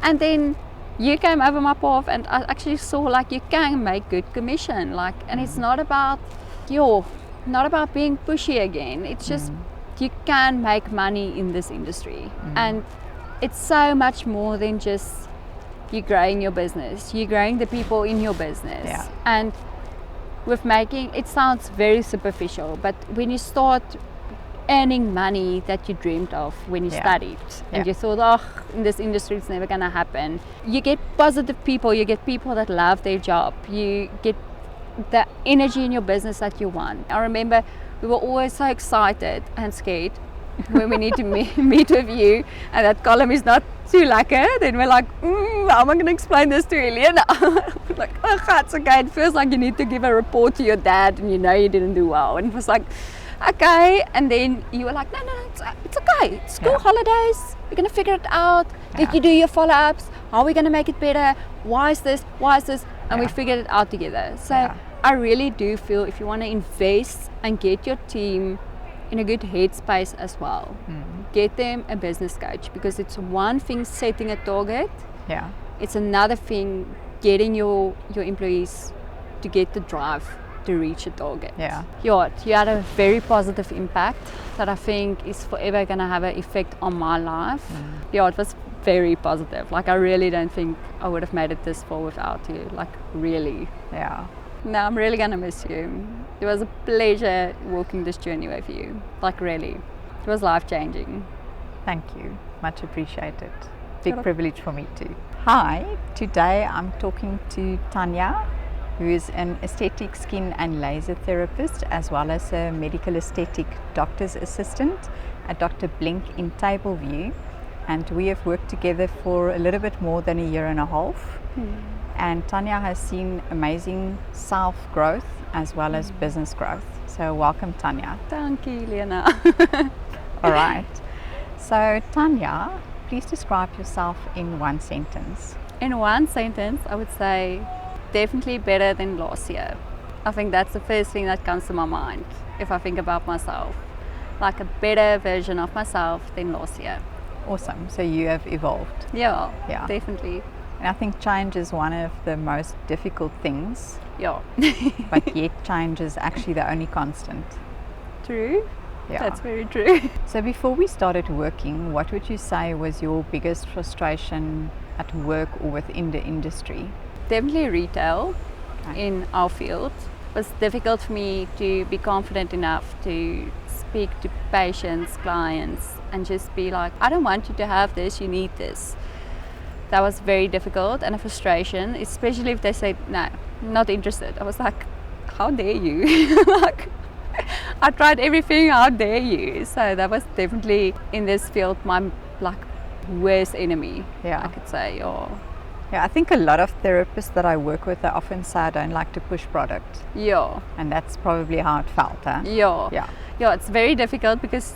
And then you came over my path, and I actually saw like you can make good commission, like, and it's not about being pushy again. It's just you can make money in this industry, and it's so much more than just you growing your business. You're growing the people in your business, and with making it sounds very superficial, but when you start earning money that you dreamed of when you studied and you thought, oh, in this industry it's never gonna happen, you get positive people, you get people that love their job, you get the energy in your business that you want. I remember we were always so excited and scared when we need to meet with you, and that column is not too lekker, then we're like, how am I going to explain this to Helena? Like, oh God, it's okay, it feels like you need to give a report to your dad and you know you didn't do well, and it was like, okay, and then you were like, no, it's okay, it's school holidays, we're going to figure it out. Did you do your follow-ups? How are we going to make it better? Why is this, and we figured it out together. So I really do feel if you want to invest and get your team in a good headspace as well, get them a business coach, because it's one thing setting a target, it's another thing getting your employees to get the drive to reach a target. You had a very positive impact that I think is forever going to have an effect on my life. It was very positive. Like, I really don't think I would have made it this far without you. Like, really. No, I'm really going to miss you. It was a pleasure walking this journey with you. Like, really. It was life-changing. Thank you. Much appreciated. Big privilege for me too. Hi, today I'm talking to Tanja, who is an aesthetic skin and laser therapist, as well as a medical aesthetic doctor's assistant at Dr. Blink in Tableview. And we have worked together for a little bit more than a year and a half. And Tanja has seen amazing self-growth as well as business growth. So welcome, Tanja. Thank you, Helena. All right. So Tanja, please describe yourself in one sentence. In one sentence, I would say definitely better than last year. I think that's the first thing that comes to my mind if I think about myself. Like a better version of myself than last year. Awesome. So you have evolved. Yeah, definitely. And I think change is one of the most difficult things. But yet change is actually the only constant. True. That's very true. So before we started working, what would you say was your biggest frustration at work or within the industry? Definitely retail in our field. It was difficult for me to be confident enough to speak to patients, clients, and just be like, I don't want you to have this, you need this. That was very difficult and a frustration, especially if they said, no, not interested. I was like, how dare you? Like, I tried everything, how dare you? So that was definitely in this field my worst enemy, I could say. I think a lot of therapists that I work with, they often say I don't like to push product. And that's probably how it felt, huh? It's very difficult because,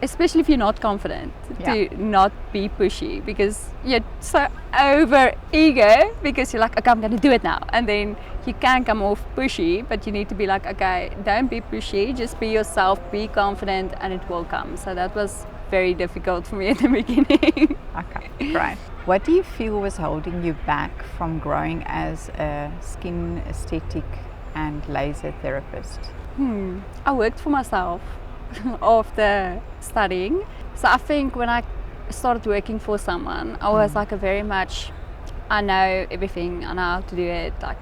especially if you're not confident, to not be pushy, because you're so over eager because you're like, okay, I'm going to do it now, and then you can come off pushy, but you need to be like, okay, don't be pushy, just be yourself, be confident, and it will come. So that was very difficult for me at the beginning. Okay, great. What do you feel was holding you back from growing as a skin aesthetic and laser therapist? I worked for myself after studying. So I think when I started working for someone, I was like a very much, I know everything, I know how to do it, like,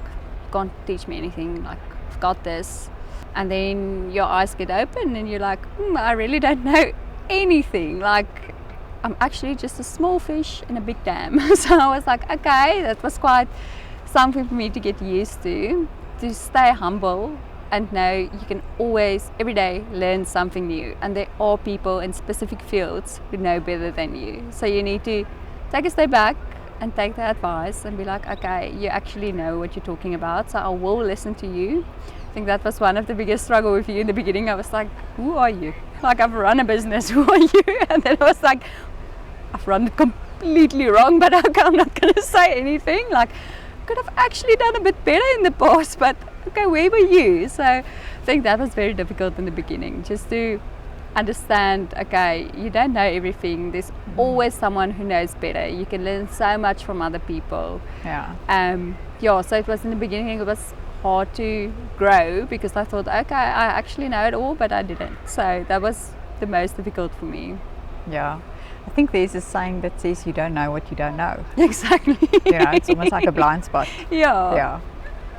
can't teach me anything, like, I've got this. And then your eyes get open and you're like, I really don't know anything. Like, I'm actually just a small fish in a big dam. So I was like, okay, that was quite something for me to get used to stay humble and know you can always, every day, learn something new. And there are people in specific fields who know better than you. So you need to take a step back and take the advice and be like, okay, you actually know what you're talking about, so I will listen to you. I think that was one of the biggest struggle with you in the beginning. I was like, who are you? Like, I've run a business, who are you? And then I was like, I've run it completely wrong, but I'm not going to say anything. Like, I could have actually done a bit better in the past, but okay, where were you? So I think that was very difficult in the beginning, just to understand, okay, you don't know everything. There's always someone who knows better. You can learn so much from other people. So it was in the beginning, it was hard to grow because I thought, okay, I actually know it all, but I didn't. So that was the most difficult for me. Yeah. I think there's a saying that says you don't know what you don't know. Exactly. It's almost like a blind spot. Yeah.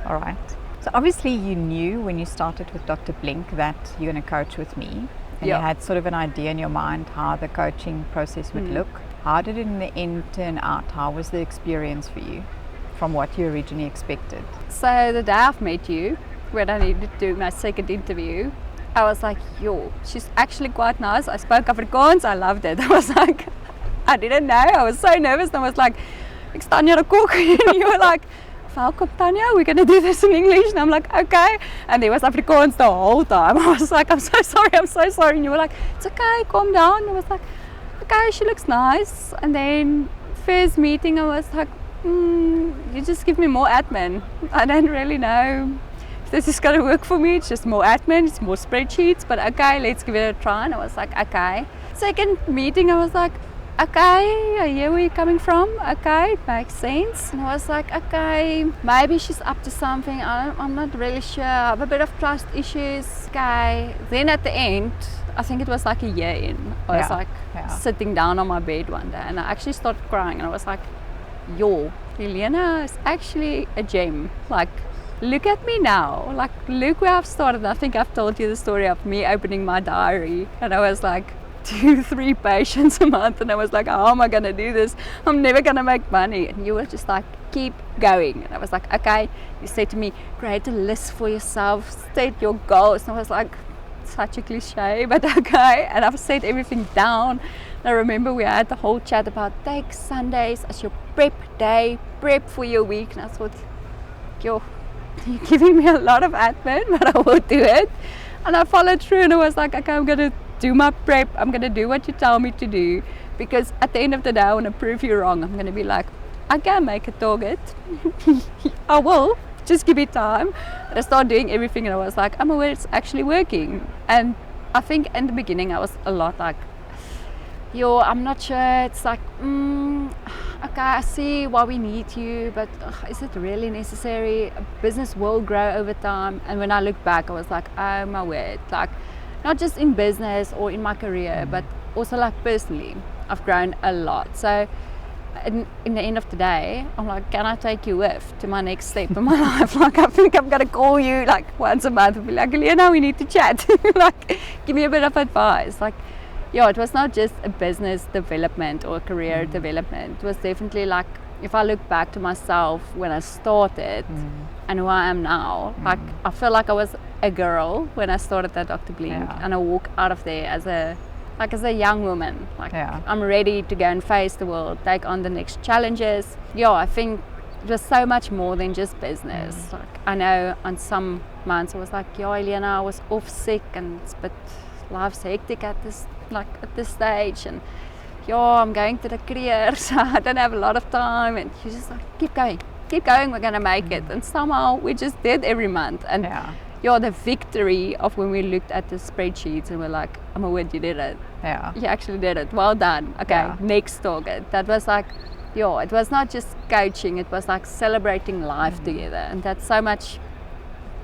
All right. So obviously you knew when you started with Dr. Blink that you're going to coach with me. And you had sort of an idea in your mind how the coaching process would look. How did it in the end turn out? How was the experience for you from what you originally expected? So the day I've met you, when I needed to do my second interview, I was like, she's actually quite nice. I spoke Afrikaans, I loved it. I was like, I didn't know. I was so nervous. And I was like, "Ek staan hier 'n kok." And you were like, "Welcome, Tanja, we're going to do this in English." And I'm like, okay. And there was Afrikaans the whole time. I was like, I'm so sorry. And you were like, it's okay, calm down. I was like, okay, she looks nice. And then first meeting, I was like, you just give me more admin. I don't really know if this is going to work for me. It's just more admin, it's more spreadsheets. But okay, let's give it a try. And I was like, okay. Second meeting, I was like, okay, I hear where you're coming from. Okay, it makes sense. And I was like, okay, maybe she's up to something. I'm not really sure. I have a bit of trust issues. Okay. Then at the end, I think it was like a year in, I was like sitting down on my bed one day and I actually started crying and I was like, Helena is actually a gem. Like, look at me now. Like, look where I've started. I think I've told you the story of me opening my diary and I was like, 2-3 patients a month and I was like, how am I going to do this? I'm never going to make money. And you were just like, keep going. And I was like, okay. You said to me, create a list for yourself, state your goals. And I was like, such a cliche, but okay. And I've set everything down. And I remember we had the whole chat about take Sundays as your prep day, prep for your week. And I thought, you're giving me a lot of admin, but I will do it. And I followed through and I was like, okay, I'm going to do my prep. I'm going to do what you tell me to do, because at the end of the day I want to prove you wrong. I'm going to be like, I can make a target. I will, just give me time. And I started doing everything and I was like, I'm aware it's actually working. And I think in the beginning I was a lot like, I'm not sure. It's like, okay, I see why we need you, but is it really necessary? A business will grow over time. And when I look back, I was like, oh my word, like, not just in business or in my career, but also like personally, I've grown a lot. So in the end of the day, I'm like, can I take you with to my next step in my life? Like, I think I'm going to call you like once a month and be like, Helena, we need to chat. Like, give me a bit of advice. Like, it was not just a business development or a career development. It was definitely like, if I look back to myself when I started and who I am now, like, I feel like I was a girl when I started at Dr. Blink, and I walk out of there as a young woman. Like, I'm ready to go and face the world, take on the next challenges. I think it was so much more than just business. Like, I know on some months I was like, Helena, I was off sick and but life's hectic at this stage, and I'm going to the career, so I don't have a lot of time. And you're just like, keep going, we're gonna make it. And somehow we just did every month. And the victory of when we looked at the spreadsheets and we're like, I'm a word, you did it. You actually did it. Well done. Okay, next target. That was like, it was not just coaching, it was like celebrating life together. And that's so much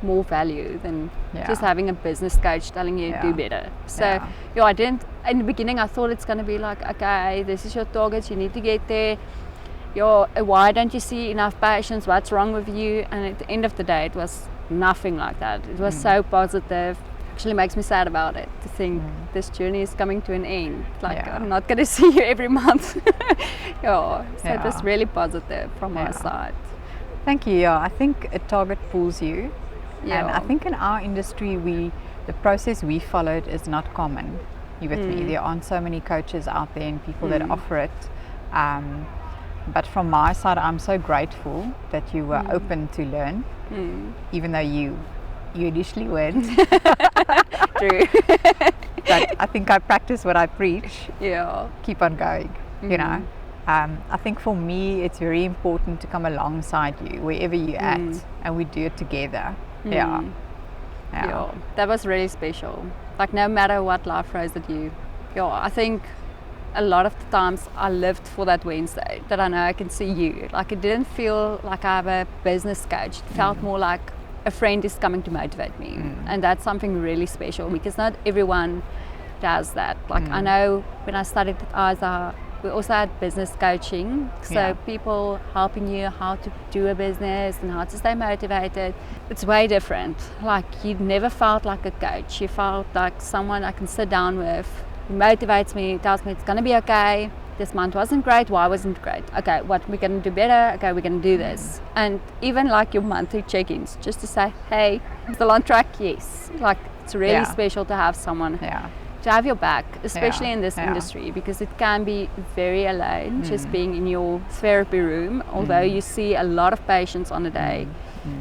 more value than just having a business coach telling you to do better. So I didn't, in the beginning I thought it's going to be like, okay, this is your targets, you need to get there. Why don't you see enough patients, what's wrong with you? And at the end of the day it was nothing like that. It was so positive. Actually makes me sad about it to think this journey is coming to an end. Like, I'm not going to see you every month. So it was really positive from my side. Thank you. I think a target pulls you. And I think in our industry, the process we followed is not common. You with me? There aren't so many coaches out there and people that offer it. But from my side, I'm so grateful that you were open to learn, even though you initially weren't. True. But I think I practice what I preach. Keep on going. You know. I think for me, it's very important to come alongside you wherever you're at, and we do it together. That was really special. Like no matter what life throws at you. Yeah, I think a lot of the times I lived for that Wednesday that I know I can see you. Like it didn't feel like I have a business coach. It felt more like a friend is coming to motivate me. And that's something really special because not everyone does that. Like I know when I studied at ISA, we also had business coaching. So people helping you how to do a business and how to stay motivated. It's way different. Like you never felt like a coach. You felt like someone I can sit down with. He motivates me, tells me it's going to be okay. This month wasn't great. Why wasn't it great? Okay, what we're going to do better? Okay, we're going to do this. And even like your monthly check-ins, just to say, hey, still on track? Yes. Like it's really special to have someone to have your back, especially in this industry, because it can be very alone just being in your therapy room. Although you see a lot of patients on a day,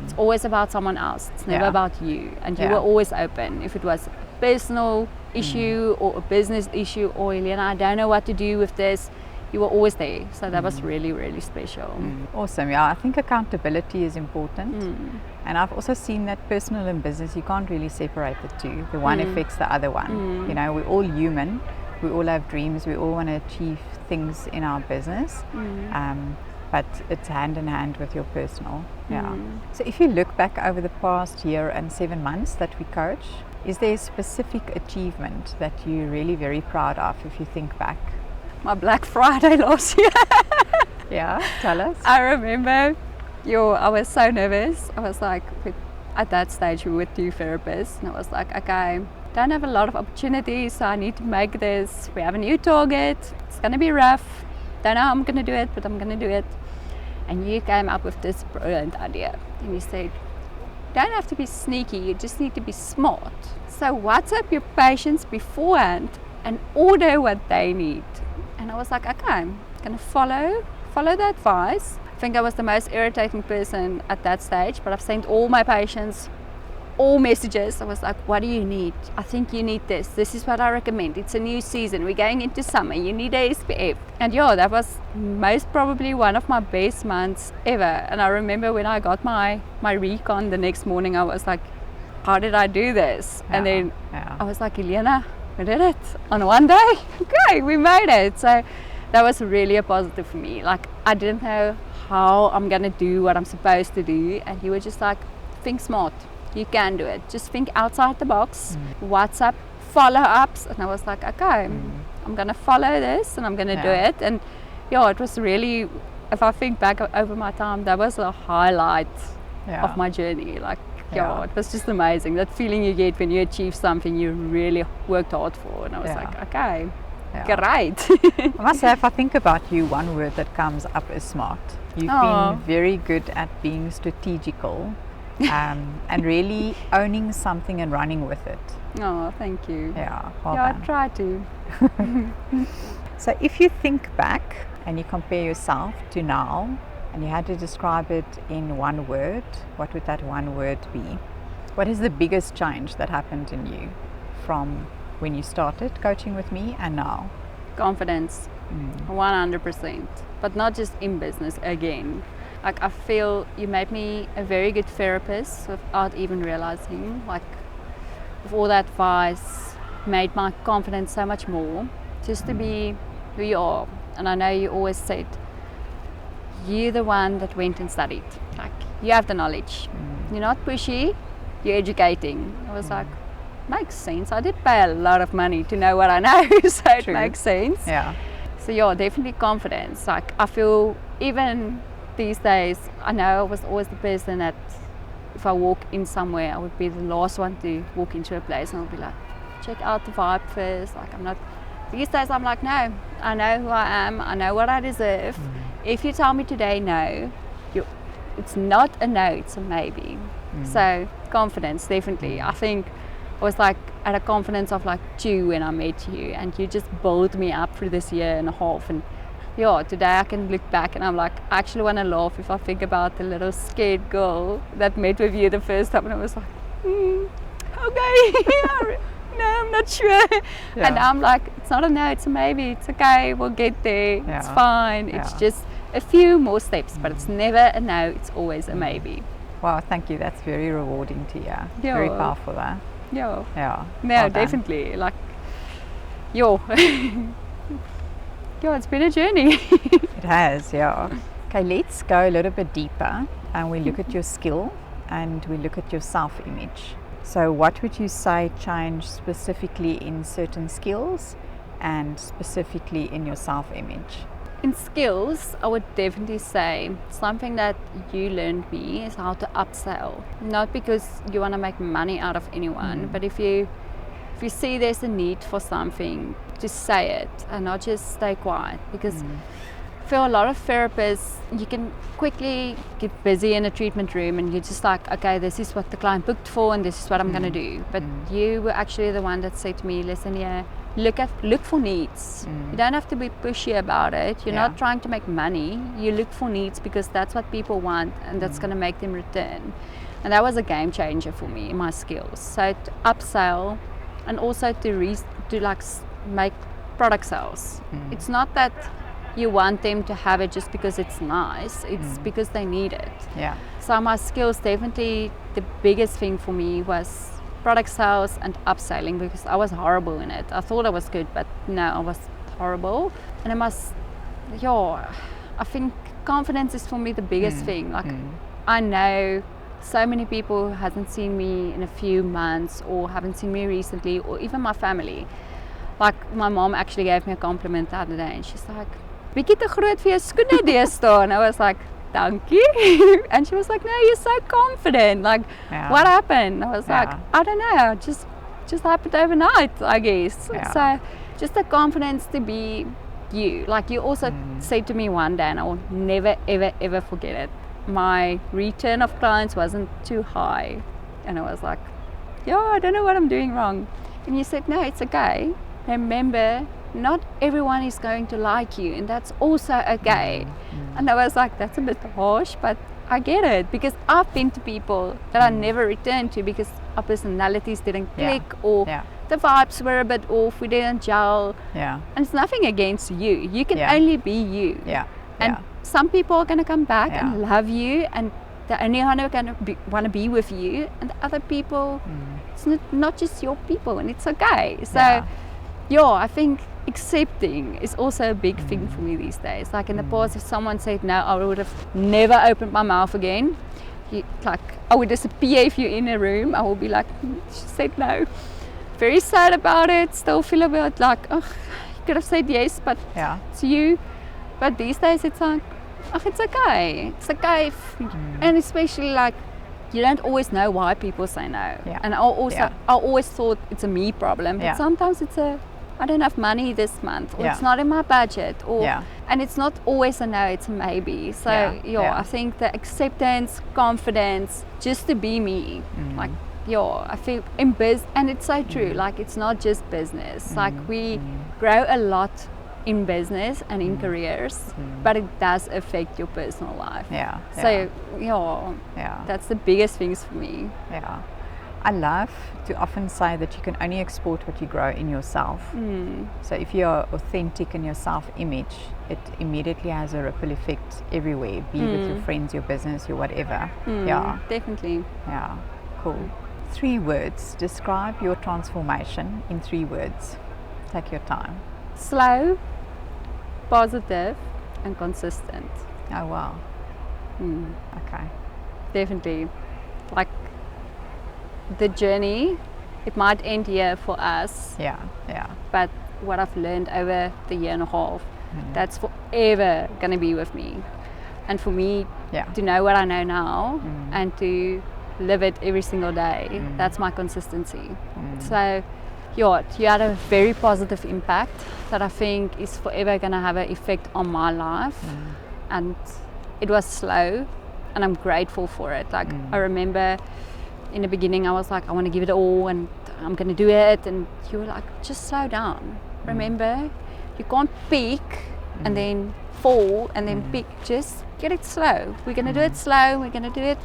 it's always about someone else. It's never about you. And you were always open. If it was a personal issue or a business issue, or Helena, I don't know what to do with this, you were always there. So that was really, really special. Awesome. Yeah, I think accountability is important. And I've also seen that personal and business, you can't really separate the two. The one affects the other one. You know, we're all human. We all have dreams. We all want to achieve things in our business. But it's hand in hand with your personal. So if you look back over the past year and 7 months that we coach, is there a specific achievement that you're really very proud of if you think back? My Black Friday last year. Yeah, tell us. I remember, I was so nervous. I was like, at that stage we were with 2 therapists, and I was like, okay, don't have a lot of opportunities, so I need to make this. We have a new target. It's going to be rough. Don't know how I'm going to do it, but I'm going to do it. And you came up with this brilliant idea, and you said, don't have to be sneaky, you just need to be smart. So WhatsApp your patients beforehand and order what they need. And I was like, okay, I'm going to follow the advice. I think I was the most irritating person at that stage, but I've sent all my patients all messages. I was like, what do you need? I think you need this. This is what I recommend. It's a new season. We're going into summer. You need a SPF. And that was most probably one of my best months ever. And I remember when I got my recon the next morning, I was like, how did I do this? And then I was like, Helena, we did it on one day. Okay, we made it. So that was really a positive for me. Like I didn't know how I'm going to do what I'm supposed to do. And you were just like, think smart. You can do it. Just think outside the box. WhatsApp follow-ups. And I was like, okay, I'm going to follow this and I'm going to do it. And it was really, if I think back over my time, that was a highlight of my journey. Like, it was just amazing. That feeling you get when you achieve something you really worked hard for. And I was like, okay, great. I must say, if I think about you, one word that comes up is smart. You've been very good at being strategical. And really owning something and running with it. Oh, thank you. Well I done. try to. So if you think back and you compare yourself to now and you had to describe it in one word, what would that one word be? What is the biggest change that happened in you from when you started coaching with me and now? Confidence, 100%. But not just in business again. Like I feel you made me a very good therapist without even realizing. Like with all that advice, made my confidence so much more. Just to be who you are. And I know you always said, you're the one that went and studied. Like you have the knowledge. You're not pushy, you're educating. I was like, makes sense. I did pay a lot of money to know what I know, so it makes sense. So definitely confidence. Like I feel even these days, I know I was always the person that if I walk in somewhere, I would be the last one to walk into a place and I'll be like, check out the vibe first. Like these days I'm like, no, I know who I am, I know what I deserve. If you tell me today no, it's not a no, it's a maybe. So confidence, definitely. I think I was like at a confidence of like 2 when I met you, and you just built me up through this year and a half. And today I can look back and I'm like, I actually want to laugh if I think about the little scared girl that met with you the first time, and I was like, okay, no, I'm not sure. And I'm like, it's not a no, it's a maybe, it's okay, we'll get there, it's fine. It's just a few more steps, but it's never a no, it's always a maybe. Wow, thank you. That's very rewarding to hear. Very powerful. Yeah. Yeah. No, Well done. definitely. Like, yo. Yeah, it's been a journey. It has, yeah. Okay, let's go a little bit deeper and we look at your skill and we look at your self-image. So what would you say changed specifically in certain skills and specifically in your self-image? In skills, I would definitely say something that you learned me is how to upsell. Not because you want to make money out of anyone, but if you see there's a need for something, just say it and not just stay quiet. Because for a lot of therapists, you can quickly get busy in a treatment room and you're just like, okay, this is what the client booked for and this is what I'm going to do. But you were actually the one that said to me, listen here, look for needs. You don't have to be pushy about it. You're not trying to make money. You look for needs because that's what people want and that's going to make them return. And that was a game changer for me in my skills. So to upsell and also to make product sales. It's not that you want them to have it just because it's nice. It's because they need it. Yeah. So my skills, definitely the biggest thing for me was product sales and upselling, because I was horrible in it. I thought I was good, but no, I was horrible. And I think confidence is for me the biggest thing. Like I know so many people who hasn't seen me in a few months or haven't seen me recently, or even my family. Like my mom actually gave me a compliment the other day and she's like, bietjie te groot vir jou skoene deesdae. And I was like, dankie. And she was like, no, you're so confident. Like, what happened? I was like, I don't know, just happened overnight, I guess. So just the confidence to be you. Like you also said to me one day, and I will never ever ever forget it, my return of clients wasn't too high, and I was like, I don't know what I'm doing wrong. And you said, no, it's okay. Remember, not everyone is going to like you, and that's also okay. And I was like, that's a bit harsh, but I get it, because I've been to people that I never returned to because our personalities didn't click, or the vibes were a bit off, we didn't gel. And it's nothing against you. You can only be you. And some people are going to come back and love you, and they're only going to want to be with you, and other people, it's not just your people, and it's okay. So I think accepting is also a big thing for me these days. Like in the past, if someone said no, I would have never opened my mouth again. I would disappear if you're in a room. I will be like, she said no. Very sad about it. Still feel a bit like, you could have said yes, but it's you. But these days it's like, it's okay. It's okay. And especially like, you don't always know why people say no. And I always thought it's a me problem. But sometimes it's I don't have money this month, or it's not in my budget, or and it's not always a no, it's a maybe. So I think the acceptance, confidence, just to be me, like I feel in business, and it's so true. Like it's not just business. Like we grow a lot in business and in careers, but it does affect your personal life. So that's the biggest things for me. I love to often say that you can only export what you grow in yourself. So if you're authentic in your self-image, it immediately has a ripple effect everywhere, be with your friends, your business, your whatever. Definitely. Cool. 3 words. Describe your transformation in 3 words. Take your time. Slow, positive, and consistent. Oh wow. Okay. Definitely. Like the journey, it might end here for us. But what I've learned over the year and a half, that's forever gonna be with me. And for me to know what I know now and to live it every single day, that's my consistency. So you had a very positive impact that I think is forever gonna have an effect on my life. And it was slow, and I'm grateful for it. Like I remember in the beginning I was like, I want to give it all and I'm going to do it, and you were like, just slow down. Remember, you can't peak and then fall and then peak. Just get it slow. We're going to do it slow, we're going to do it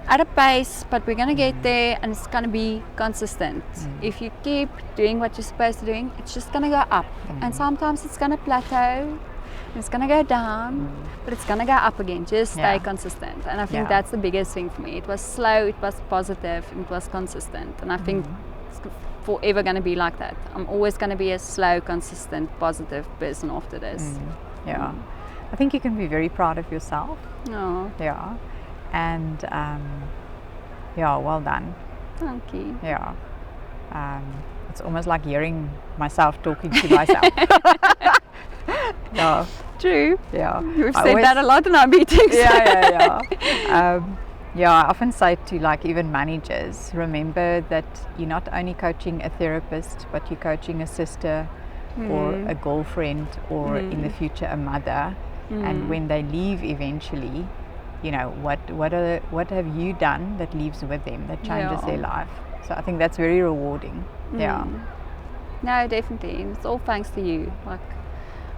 at a pace, but we're going to get there, and it's going to be consistent. If you keep doing what you're supposed to doing, it's just going to go up, and sometimes it's going to plateau, it's going to go down, but it's going to go up again. Just stay consistent. And I think that's the biggest thing for me. It was slow, it was positive, and it was consistent. And I think it's forever going to be like that. I'm always going to be a slow, consistent, positive person after this. Yeah. I think you can be very proud of yourself. Oh, Yeah. And yeah, well done. thank you. Yeah. It's almost like hearing myself talking to myself. Yeah. True. Yeah. We've I said always- that a lot in our meetings. yeah. Yeah, I often say to like even managers, remember that you're not only coaching a therapist, but you're coaching a sister or a girlfriend or in the future a mother. And when they leave eventually, you know, what have you done that leaves with them, that changes Yeah. their life? So I think that's very rewarding. Yeah. No, definitely. It's all thanks to you. Like,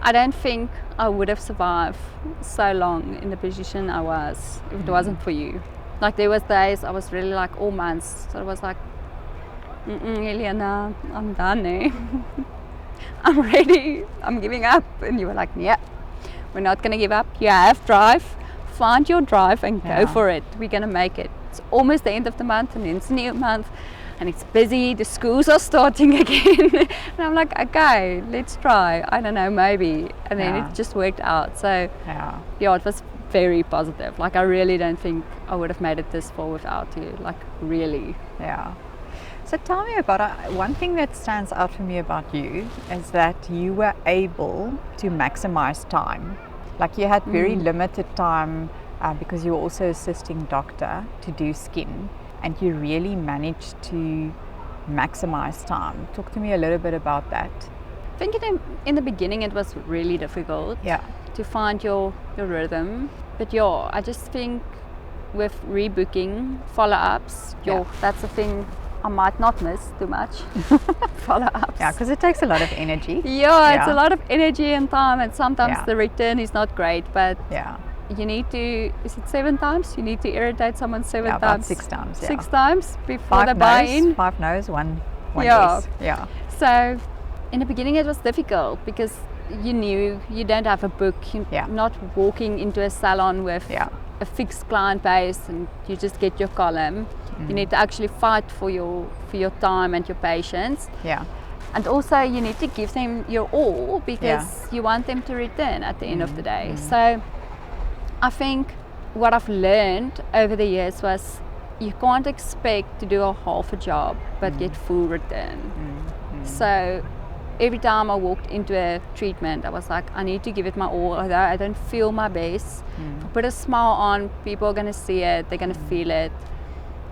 I don't think I would have survived so long in the position I was if it wasn't for you. Like, there was days I was really like all months. So I was like, Helena, I'm done, eh? I'm ready. I'm giving up. And you were like, yeah, we're not going to give up. You have drive. Find your drive and go for it. We're going to make it. It's almost the end of the month and then it's a new month. And it's busy, the schools are starting again. And I'm like, okay, let's try. I don't know, maybe. And then it just worked out. So, yeah, it was very positive. Like, I really don't think I would have made it this far without you. Like, really. Yeah. So tell me about one thing that stands out for me about you is that you were able to maximize time. Like, you had very limited time because you were also assisting doctor to do skin. And you really managed to maximize time. Talk to me a little bit about that. I think in the beginning it was really difficult to find your rhythm. But yeah, I just think with rebooking, follow-ups, that's the thing I might not miss too much. Follow-ups. Yeah, because it takes a lot of energy. Yeah, it's a lot of energy and time, and sometimes the return is not great, but you need to, is it 7 times? You need to irritate someone 7 times? About 6 times. 6 times before they buy in? 5 no's, one yes. Yeah. So in the beginning it was difficult because you knew you don't have a book. You're not walking into a salon with a fixed client base and you just get your column. You need to actually fight for your time and your patience. Yeah. And also you need to give them your all because you want them to return at the end of the day. So I think what I've learned over the years was you can't expect to do a half a job but get full return. So every time I walked into a treatment, I was like, I need to give it my all. Although I don't feel my best, if I put a smile on, people are going to see it, they're going to feel it.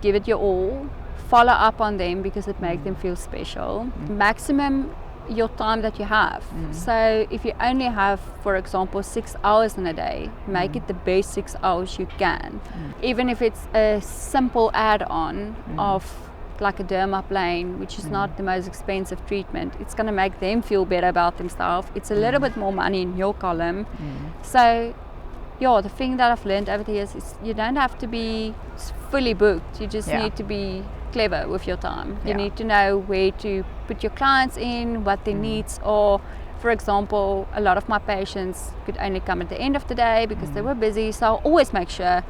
Give it your all. Follow up on them because it makes them feel special. Maximum your time that you have. So if you only have, for example, 6 hours in a day, make it the best 6 hours you can. Even if it's a simple add-on of like a dermaplane, which is not the most expensive treatment, it's going to make them feel better about themselves. It's a little bit more money in your column. So yeah, the thing that I've learned over the years is you don't have to be fully booked. You just need to be clever with your time. You need to know where to put your clients in, what their needs are. For example, a lot of my patients could only come at the end of the day because they were busy, so I'll always make sure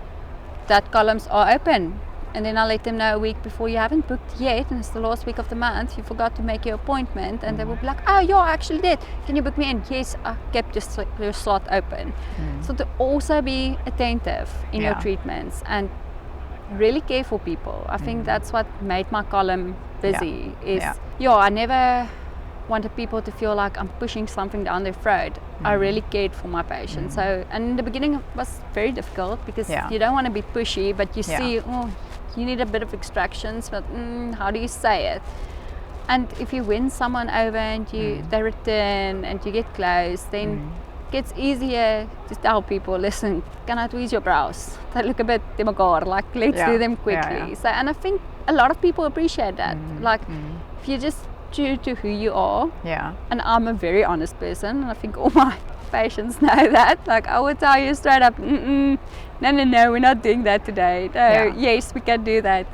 that columns are open. And then I'll let them know a week before, you haven't booked yet and it's the last week of the month, you forgot to make your appointment, and they will be like, oh yeah, I actually did, can you book me in? Yes, I kept your slot open. So to also be attentive in your treatments and really care for people. I think that's what made my column busy. I never wanted people to feel like I'm pushing something down their throat. I really cared for my patients. So, and in the beginning it was very difficult because you don't want to be pushy, but you see, oh, you need a bit of extractions, but how do you say it? And if you win someone over and they return and you get close, then it gets easier to tell people, listen, can I tweeze your brows? They look a bit te mekaar, like let's do them quickly. So, and I think a lot of people appreciate that. Like if you just true to who you are, and I'm a very honest person, and I think all my patients know that. Like I would tell you straight up, no, we're not doing that today. No, yes, we can do that.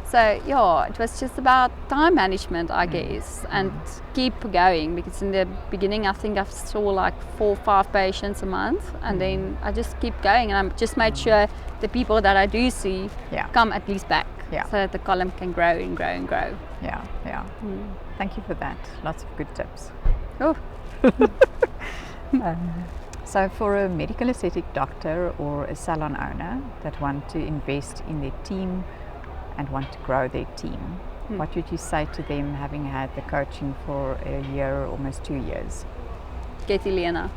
So it was just about time management, I guess, and keep going, because in the beginning I think I saw like 4 or 5 patients a month, and then I just keep going, and I just made sure the people that I do see come at least back, so that the column can grow and grow and grow. Thank you for that. Lots of good tips. Oh, So for a medical aesthetic doctor or a salon owner that want to invest in their team and want to grow their team, what would you say to them, having had the coaching for a year, almost 2 years? get Helena.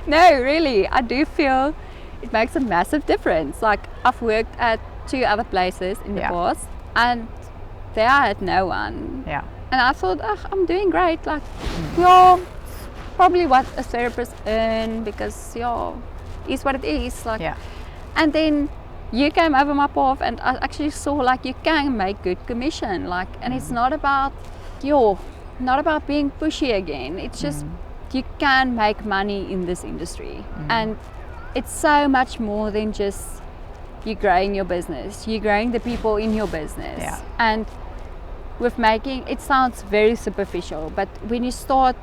No, really, I do feel it makes a massive difference. Like, I've worked at 2 other places in the past, and there I had no one. Yeah. And I thought, I'm doing great. Like, yeah, probably what a therapist earn, because is what it is. Like, and then you came over my path, and I actually saw like you can make good commission. Like, and it's not about being pushy again. It's just you can make money in this industry, and it's so much more than just you growing your business. You're growing the people in your business, and with making it sounds very superficial, but when you start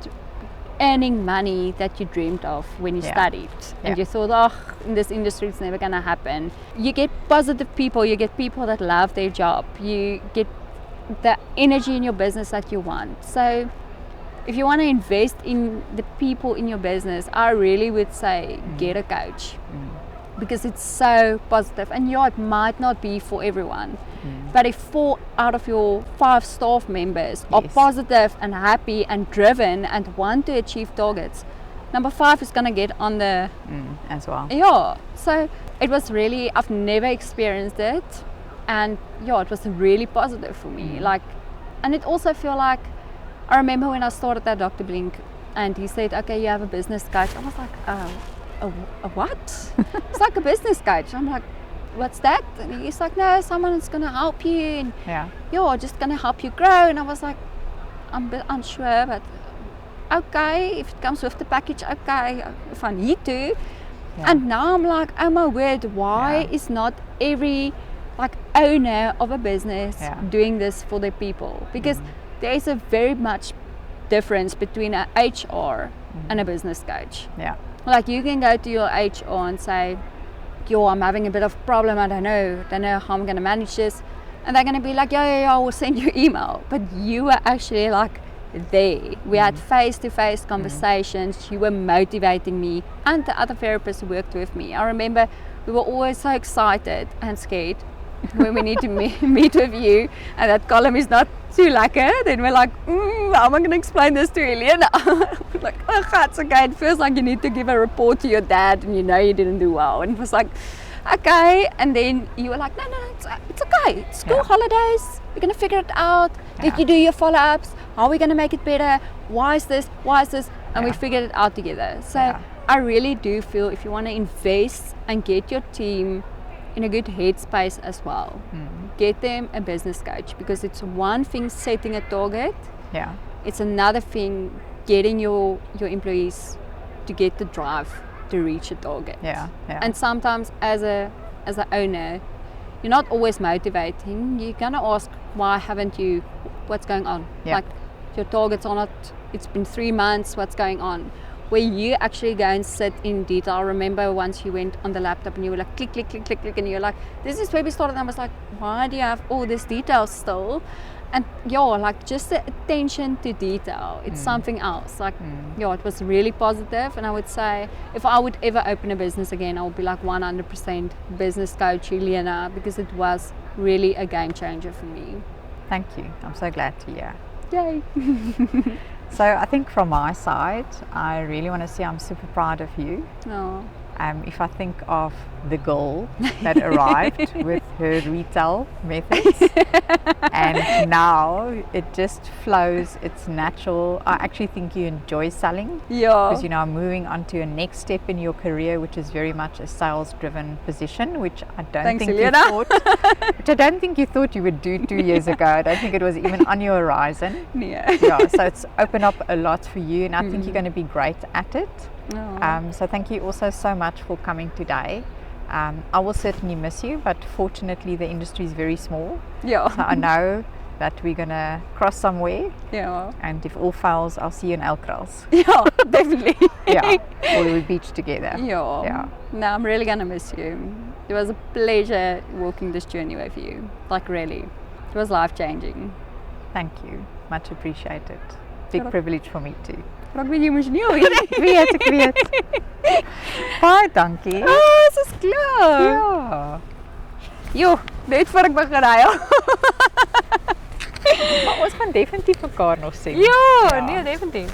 earning money that you dreamed of when you studied and you thought, in this industry it's never gonna happen, you get positive people, you get people that love their job, you get the energy in your business that you want. So if you want to invest in the people in your business, I really would say get a coach, because it's so positive. And it might not be for everyone, but if 4 out of your 5 staff members are positive and happy and driven and want to achieve targets, number 5 is going to get on the as well. So it was really, I've never experienced it, and it was really positive for me. Like, and it also feel like, I remember when I started at Dr. Blink and he said, okay, you have a business coach. I was like, a what? It's like a business coach. I'm like, what's that? And he's like, no, someone is going to help you, and just going to help you grow. And I was like, I'm a bit unsure, but okay, if it comes with the package, okay, if I need to. And now I'm like, oh my word, why is not every owner of a business doing this for their people? Because there is a very much difference between an HR and a business coach. Like, you can go to your HR and say, I'm having a bit of problem, I don't know how I'm going to manage this, and they're going to be like, I will send you email. But you were actually like there. We had face-to-face conversations. You were motivating me and the other therapists who worked with me. I remember we were always so excited and scared when we need to meet with you, and that column is not too lekker. Then we're like, how am I going to explain this to Helena? Like, it's okay. It feels like you need to give a report to your dad, and you didn't do well. And it was like, okay. And then you were like, no, it's okay. It's school holidays. We're going to figure it out. Did you do your follow-ups? How are we going to make it better? Why is this? And we figured it out together. So I really do feel, if you want to invest and get your team in a good headspace as well, get them a business coach, because it's one thing setting a target, it's another thing getting your employees to get the drive to reach a target. And sometimes as a owner, you're not always motivating. You're gonna ask, why haven't you, what's going on? Like, your targets are not, it's been 3 months, what's going on? Where you actually go and sit in detail. I remember once you went on the laptop and you were like, click, click, click, click, click, and you're like, this is where we started. And I was like, why do you have all this detail still? And like, just the attention to detail, it's something else. Like, it was really positive. And I would say, if I would ever open a business again, I would be like 100% business coach Helena, because it was really a game changer for me. Thank you. I'm so glad to hear. Yay. So I think from my side, I really want to say I'm super proud of you. If I think of the girl that arrived with her retail methods, and now it just flows, it's natural. I actually think you enjoy selling, because I'm moving on to a next step in your career, which is very much a sales driven position, which I don't think you thought you would do 2 years ago. I don't think it was even on your horizon. So it's opened up a lot for you, and I think you're going to be great at it. So thank you also so much for coming today. I will certainly miss you, but fortunately the industry is very small. So I know that we're gonna cross somewhere. And if all fails, I'll see you in Elkras. Definitely. Or we beach together. No, I'm really gonna miss you. It was a pleasure walking this journey with you. Like, really. It was life-changing. Thank you. Much appreciated. Big privilege for me too. Raak weer emosioneel hier. Ek weet. Baie dankie. Oh, dit is klaar. Ja. Jo, net voor ek begin huil. Maar ons gaan definitief mekaar nog sien. Ja, nee, definitief.